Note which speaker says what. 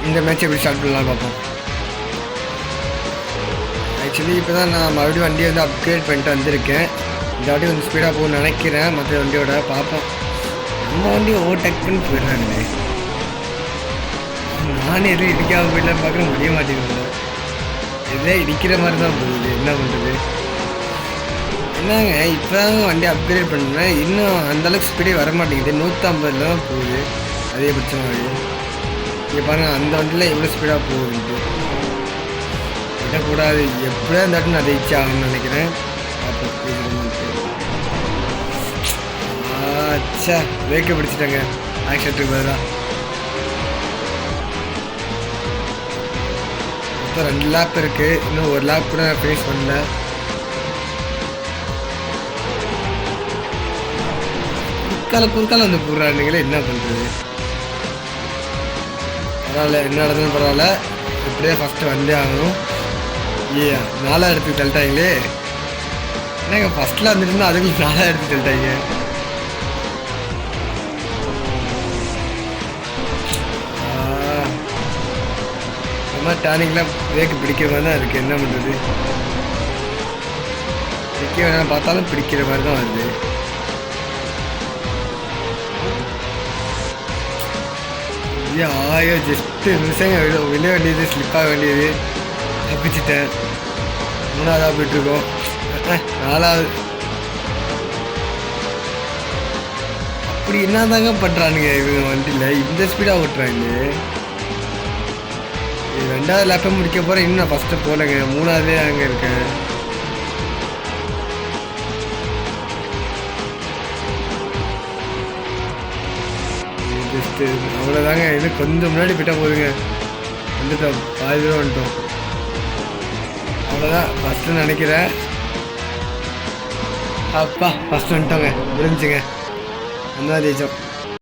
Speaker 1: இந்த மேட்ச் எப்படி ஸ்டார்ட் பண்ணலாம் பார்ப்போம். ஆக்சுவலி இப்போ தான் நான் மறுபடியும் வண்டியை வந்து அப்கிரேட் பண்ணிட்டு வந்திருக்கேன். இந்த வாட்டி கொஞ்சம் ஸ்பீடாக போகணும்னு நினைக்கிறேன். மற்ற வண்டியோட பார்ப்போம். நம்ம வண்டி ஓவர்டேக் பண்ணி போயிடுறாங்களே. நானே எதுவும் இடிக்காமல் போயிடலான்னு பார்க்குற முடிய மாட்டேங்குது. எதே இடிக்கிற மாதிரி தான் போகுது. என்ன பண்ணுறது? என்னங்க இப்போ தாங்க வண்டி அப்கிரேட் பண்ணுறேன். இன்னும் அந்தளவுக்கு ஸ்பீடே வர மாட்டேங்குது. 150 தான் போகுது. அதே பட்சமாகவே இங்கே பாருங்கள், அந்த வண்டியில் எவ்வளோ ஸ்பீடாக போகுதுன்ட்டு. விடக்கூடாது. எப்படியா இருந்தாட்டும் நான் ரீச் ஆகணும்னு நினைக்கிறேன். அச்சா பிரேக்கை பிடிச்சிட்டேங்க ஆக்சிடென்ட்டுக்கு பதிலாக. மொத்தம் 2 லேப் இருக்குது. இன்னும் ஒரு லேப் கூட நான் ஃபேஸ் பண்ணல. குறுக்கால வந்து போடுறானுங்களே, என்ன பண்ணுறது? பரவாயில்ல, என்ன நடந்ததுன்னு பரவாயில்ல. இப்படியே ஃபஸ்ட்டு வந்தே ஆகணும். 4 இடத்துக்கு தள்ளிட்டாங்களே. என்னங்க ஃபஸ்ட்டில் வந்துட்டு அதுக்கு 4 இடத்துக்கு தள்ளிட்டாங்க. இந்த மாதிரி டேர்னிங்லாம் பிரேக்கு பிடிக்கிற மாதிரி தான் இருக்குது. என்ன பண்ணுறது? பிடிக்க வேணாம் பார்த்தாலும் பிடிக்கிற மாதிரி தான் வருது. ஆயோ ஜஸ்ட்டு நிமிஷங்க விழ வேண்டியது, ஸ்லிப்பாக வேண்டியது. தப்பிச்சிட்டேன். 3ஆவதாக போயிட்டுருக்கோம். 4ஆவது. அப்படி என்ன தாங்க பண்ணுறானுங்க இவங்க வண்டியில்? இந்த ஸ்பீடாக ஓட்டுறாங்க. 2ஆவது லேப்பை முடிக்க போகிறேன். இன்னும் நான் ஃபஸ்ட்டு போகலைங்க. 3ஆவதே அங்கே இருக்கேன். ஜஸ்ட்டு அவ்வளோதாங்க. இன்னும் கொஞ்சம் முன்னாடி போயிட்டால் போதுங்க. வந்துட்டோம், பாதி தூரம் வந்துட்டோம். அவ்வளோதான் ஃபஸ்ட்டு நினைக்கிறேன். அப்பா ஃபஸ்ட்டு வந்துட்டோங்க. முடிஞ்சுங்க. அந்த ஜெயிச்சோம்.